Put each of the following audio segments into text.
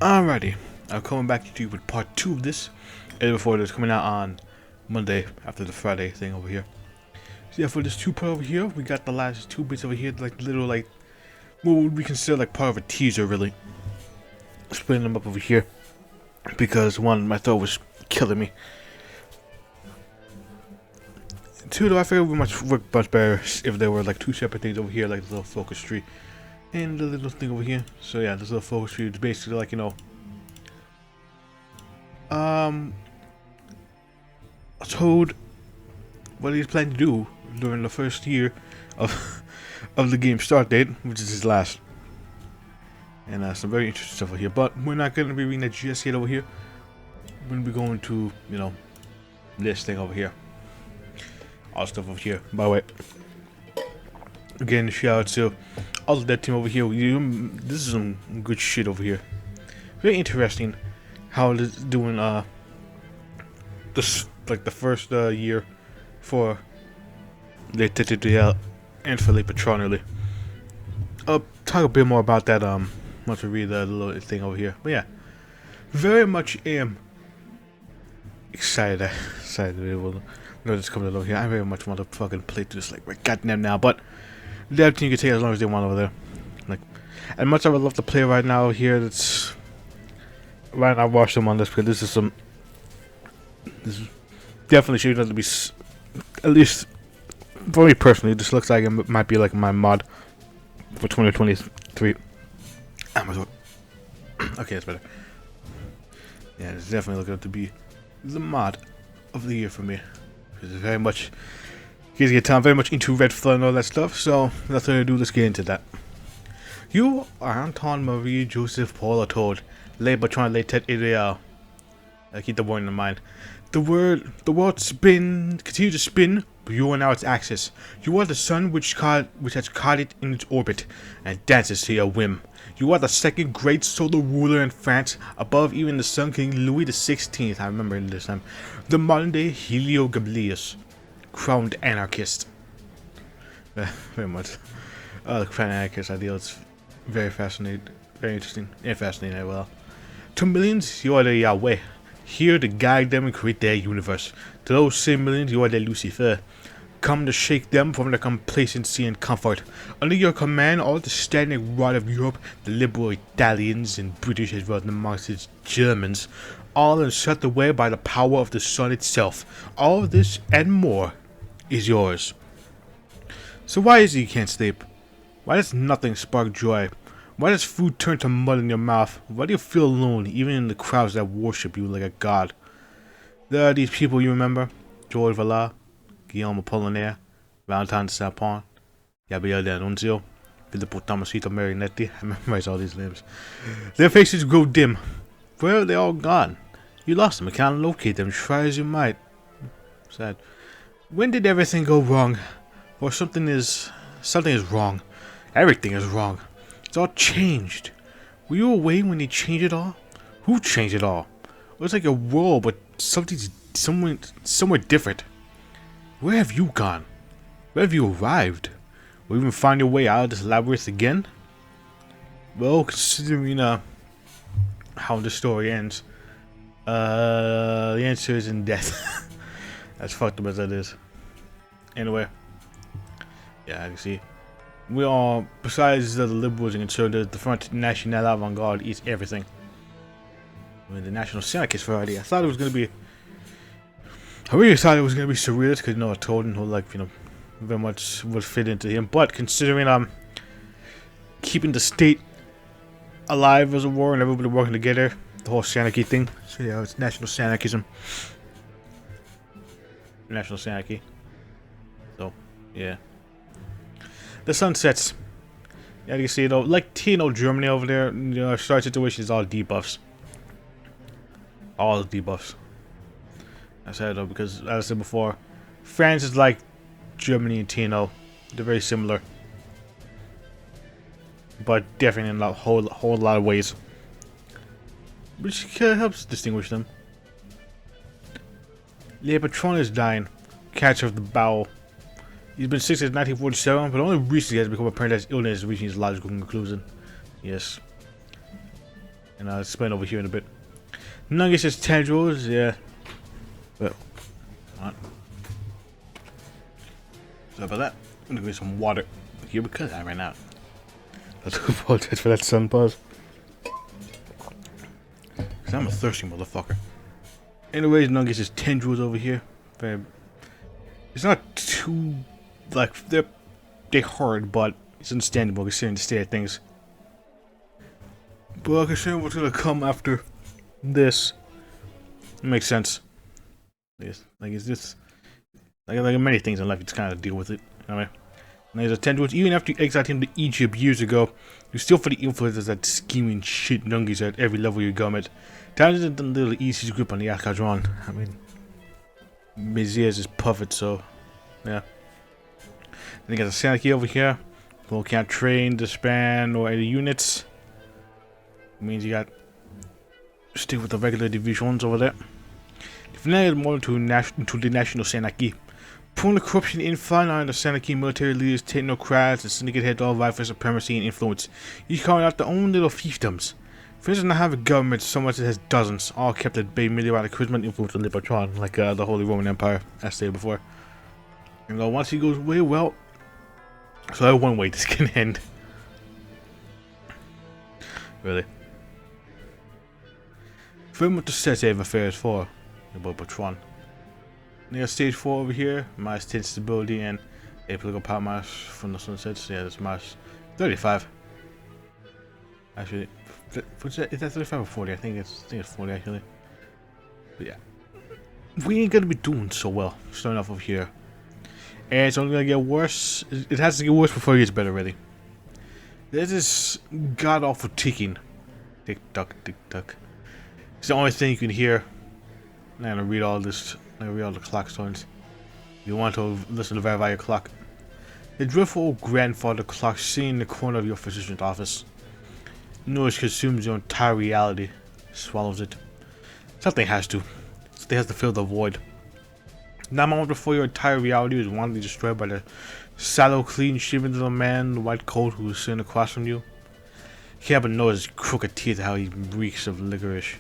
Alrighty, I'm coming back to you with part 2 of this. And before this, coming out on Monday after the Friday thing over here. So yeah, for this 2 part over here, we got the last 2 bits over here, like little what would we consider like part of a teaser, really. Splitting them up over here because one, my throat was killing me. Two, though, I figured it would work much better if there were like 2 separate things over here, like the little focus tree and the little thing over here. So yeah, this little focus tree is basically like, told what he's planning to do during the first year of of the game start date, which is his last. And some very interesting stuff over here. But we're not going to be reading that just yet over here. We're going to be going to, this thing over here. All stuff over here. By the way, again, shout out to all of that team over here. This is some good shit over here. Very interesting how it is doing this like the first year for Irreál and for patron, really. I'll talk a bit more about that once we read the little thing over here. But yeah, very much am excited to be able to know this coming over here. I very much want to fucking play through this like right goddamn now, but the dev team can take as long as they want over there. Like, as much as I would love to play right now here, that's right now. Watch them on this because this is definitely shooting to be at least for me personally. This looks like it might be like my mod for 2023. Okay, that's better. Yeah, it's definitely looking up to be the mod of the year for me. Because it's very much, he's get time very much into red flood and all that stuff. So that's what I do. Let's get into that. You are Anton Marie Joseph Paul told Le Patron Le Tête Irreál. Keep the word in mind. The world continues to spin, but you are now its axis. You are the sun which has caught it in its orbit and dances to your whim. You are the second great solar ruler in France, above even the Sun King Louis XVI. I remember this time. The modern day Heliogabalus, crowned anarchist. Very much. The crowned anarchist ideal is very fascinating, very interesting, and fascinating as well. To millions, you are the Yahweh, here to guide them and create their universe. To those same millions, you are the Lucifer, come to shake them from their complacency and comfort. Under your command, all the standing rod of Europe, the liberal Italians and British as well as the Marxist Germans, all are swept away by the power of the sun itself. All of this and more is yours. So why is it you can't sleep? Why does nothing spark joy? Why does food turn to mud in your mouth? Why do you feel alone, even in the crowds that worship you like a god? There are these people you remember: George Valla, Guillaume Apollinaire, Valentin de Saint-Pont, Gabriele D'Annunzio, Filippo Tomasito Marinetti. I memorize all these names. Their faces grow dim. Where are they all gone? You lost them and can't locate them, try as you might. Sad. When did everything go wrong? Or something is wrong. Everything is wrong. It's all changed. Were you away when they changed it all? Who changed it all? It was like a world, but something's somewhere different. Where have you gone? Where have you arrived? Will you even find your way out of this labyrinth again? Well, considering how the story ends, the answer is in death. As fucked up as that is. Anyway, yeah, I can see. We all, besides the liberals and conservatives, the Front National Avant-Garde eats everything. I mean, the National Synarchist variety. I thought it was gonna be. I really thought it was gonna be surrealist because Tolden who very much would fit into him. But considering keeping the state alive as a war and everybody working together, the whole Sanarchy thing. So yeah, it's National Sanarchism. National Sanarchy. So yeah. The sun sets. Yeah, you can see like Germany over there, start situation is all debuffs. All debuffs. I said though because as I said before, France is like Germany and TNO. They're very similar. But different in a whole lot of ways. Which helps distinguish them. Le Patron is dying. Catch of the bowel. He's been sick since 1947, but only recently has become apparent that his illness is reaching his logical conclusion. Yes. and I'll explain over here in a bit. Nuggets is tendrils, yeah. But, what? Sorry about that. I'm gonna get some water here because I ran out. Let's apologize for that sun pause. Cause I'm a thirsty motherfucker. Anyways, Nuggets is tendrils over here. It's not too, like, they're hard, but it's understandable considering the state of things. But considering what's gonna come after this, it makes sense. Yes, like it's just like many things in life, you just kind of deal with it. Anyway, and there's a tendrils. Even after you exiled him to Egypt years ago, you still feel the influence of that scheming shit Nungies at every level you go at. Times is a little easy grip on the patron. I mean, Mezias is perfect, so yeah. Then you got the Sanaki over here. Well, can't train, disband, or any units. It means you got stick with the regular divisions over there. The Fnatic is more to the national Sanaki. Pulling the corruption in frontline, the Sanaki military leaders, technocrats, and syndicate heads all vie for supremacy and influence, each calling out their own little fiefdoms. For instance, I have a government so much it has dozens, all kept at bay merely by the charisma and influence of the patron, like the Holy Roman Empire, as stated before. And once he goes away, well, so I have one way this can end. Really. Very much the set of affairs for about patron. Near stage 4 over here, Mars 10 stability and a political power mass from the sunsets. Yeah, that's Mars 35. Actually, is that 35 or 40? I think it's 40 actually. But yeah, we ain't gonna be doing so well starting off over here, and it's only gonna get worse. It has to get worse before it gets better. Really, there's this god awful ticking. Tick tock, tick tock. It's the only thing you can hear. I'm gonna read all this. I'm gonna read all the clock stones. You want to listen to verify your clock. The dreadful old grandfather clock sitting in the corner of your physician's office. Noise consumes your entire reality, swallows it. Something has to. Something has to fill the void. Not a moment before your entire reality is wantonly destroyed by the sallow, clean-shaven little man in the white coat who is sitting across from you. You can't help but notice his crooked teeth, how he reeks of licorice.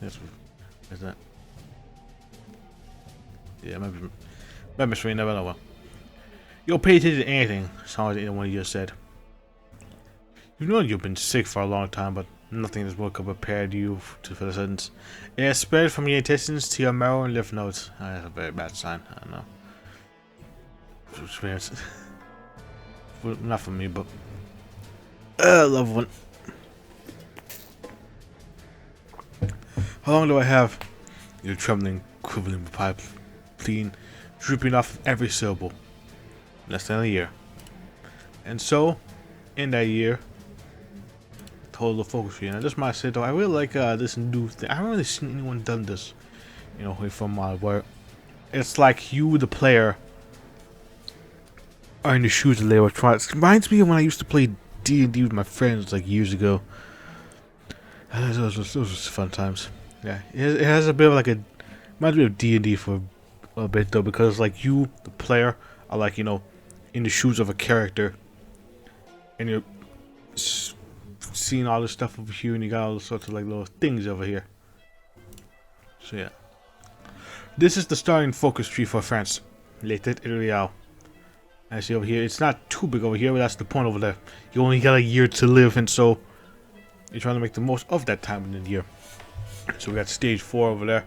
What's that? Yeah, maybe misreading that, but oh well. You don't pay attention to anything, sounds like anyone you just said. You know you've been sick for a long time, but nothing has woke up prepared you for the sentence. It has spread from your intestines to your marrow and lymph nodes. That's a very bad sign. I don't know. Experience. Not for me, but loved one. How long do I have? Your trembling, quivering pipe, clean, drooping off every syllable. Less than a year. And so, in that year, total focus tree. And I just might say though, I really like this new thing. I haven't really seen anyone done this, you know, from where it's like you, the player, are in the shoes of Leo. It reminds me of when I used to play D&D with my friends like years ago. Those were fun times. Yeah, it has a bit of like a reminds me of D&D for a bit though, because like you, the player, are like, you know, in the shoes of a character, and you're seeing all this stuff over here, and you got all sorts of like little things over here. So yeah, this is the starting focus tree for France. Later, Irreál. I see over here, it's not too big over here, but that's the point over there. You only got a year to live, and so you're trying to make the most of that time in the year. So we got stage 4 over there,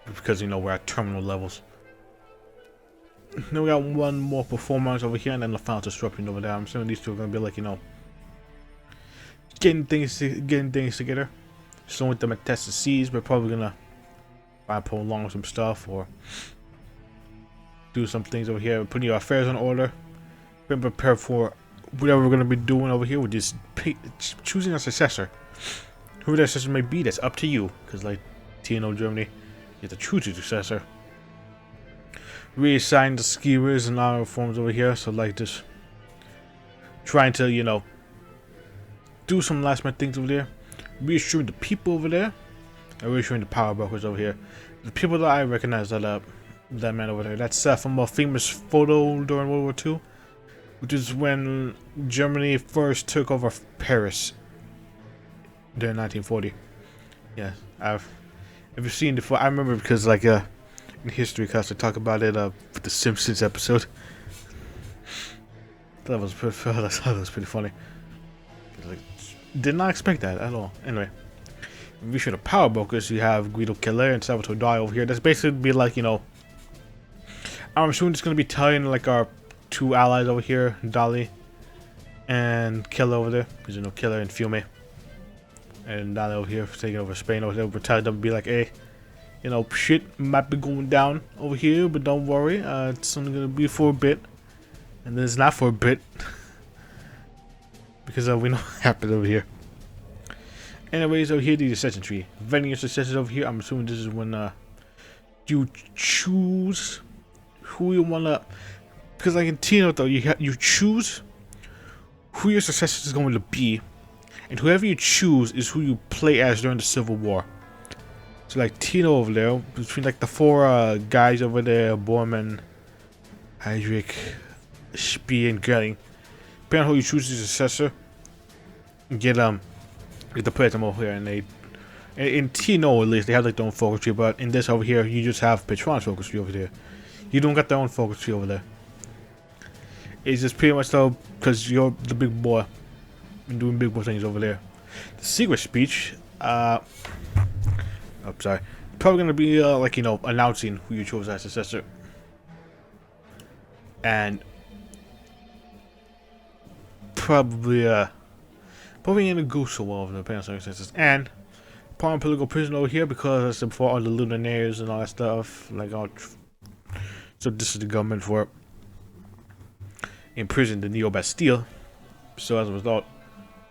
because you know we're at terminal levels. Then we got one more performance over here, and then the final disruption over there. I'm assuming these two are gonna be like, you know, getting things together. So with them at test to seize, we're probably gonna prolong some stuff or do some things over here. Putting your affairs in order. Being prepared for whatever we're gonna be doing over here. We're just choosing a successor. Who that successor may be, that's up to you. Because like TNO Germany, you have to choose your successor. Reassign the skiers and other forms over here. So like just trying to, you know, do some last minute things over there. Reassuring the people over there. And reassuring the power brokers over here. The people that I recognize that man over there. That's from a famous photo during World War II. which is when Germany first took over Paris during 1940. Yeah, I've seen it before. I remember because like in history class they talk about it with the Simpsons episode. That was pretty funny. Like, did not expect that at all. Anyway, we should have power brokers. You have Guido Killer and Salvatore Dali over here. That's basically be like, you know, I'm assuming it's gonna be telling like our two allies over here, Dali and Killer over there, because you know Killer and Fiume, and Dali over here taking over Spain over there. We're telling them to be like, hey, you know, shit might be going down over here, but don't worry, it's only gonna be for a bit, and then it's not for a bit, because we know what happened over here. Anyways, over here the succession tree. Vetting your successors over here. I'm assuming this is when you choose who you wanna. Because like in Tino though, you choose who your successor is going to be, and whoever you choose is who you play as during the Civil War. So like Tino over there, between like the four guys over there, Bormann, Heydrich, Spee, and Goering. Depending on who you choose as your successor, get the play them over here, and they in Tino at least they have like their own focus tree, but in this over here you just have Patron's focus tree over there. You don't got their own focus tree over there. It's just pretty much though because you're the big boy and doing big boy things over there. The secret speech, I'm sorry, probably gonna be like, you know, announcing who you chose as successor, and probably in a goose so well over the depending on circumstances, and probably political prison over here because that's before all the luminaires and all that stuff. Like all, so this is the government for imprisoned the Neo Bastille. So as a result,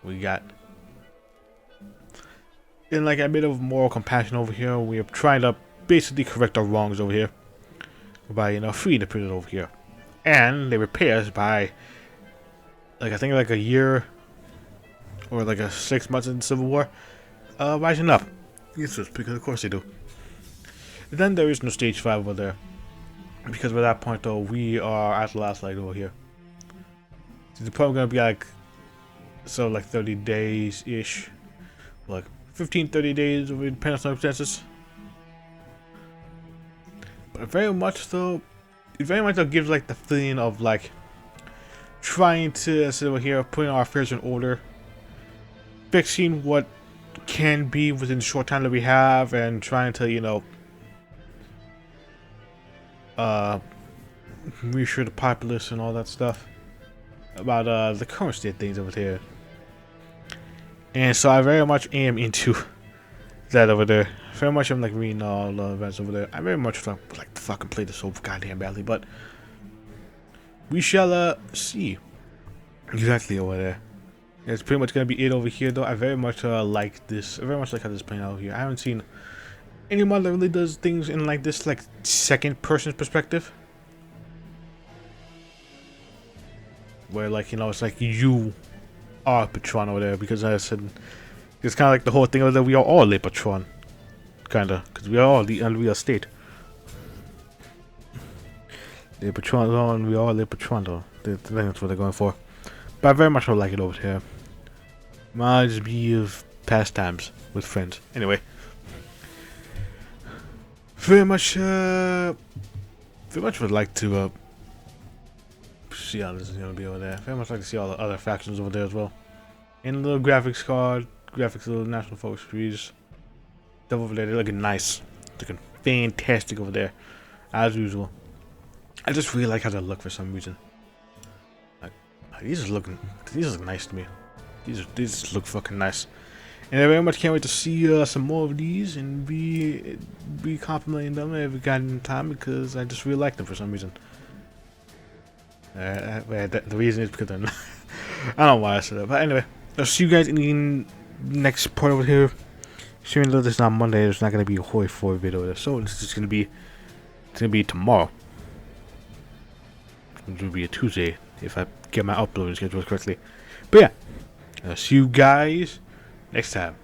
we got in like a bit of moral compassion over here. We are trying to basically correct our wrongs over here by, you know, freeing the prison over here, and they repay us by like I think like a year or like a 6 months in the Civil War, rising up. Yes, because of course they do. And then there is no stage 5 over there, because by that point though we are at the last light over here. So the probably gonna be like, so like 30 days ish, like 15-30 days over depending on circumstances. But very much though, it very much though gives like the feeling of like trying to sit over here, putting our affairs in order, fixing what can be within the short time that we have, and trying to, you know, reassure the populace and all that stuff about the current state of things over here. And so I very much am into that over there. Very much I'm like reading all the events over there. I very much like to fucking play this so goddamn badly, but we shall see exactly over there. It's pretty much gonna be it over here though. I very much like this. I very much like how this is playing out over here. I haven't seen any mod that really does things in like this like second person perspective, where like, you know, it's like you are Patron over there, because I said it's kind of like the whole thing over there. We are all Le Patron, kinda, because we are all the unreal state. Le Patron on, we are all Le Patron though. That's what they're going for. But I very much don't like it over here. Might just be of pastimes with friends. Anyway, very much would like to see how this is gonna be over there. Very much like to see all the other factions over there as well. And the little graphics card, graphics, little national focus trees, stuff over there. They're looking nice, looking fantastic over there, as usual. I just really like how they look for some reason. Like these look nice to me. These look fucking nice, and I very much can't wait to see some more of these and be complimenting them every goddamn time, because I just really like them for some reason. The reason is because they're not I don't know why I said that, but anyway, I'll see you guys in the next part over here. Even though this is not Monday, there's not gonna be a Hoi 4 video there, so it's just gonna be tomorrow. It will be a Tuesday if I get my uploading schedule correctly. But yeah, I'll see you guys next time.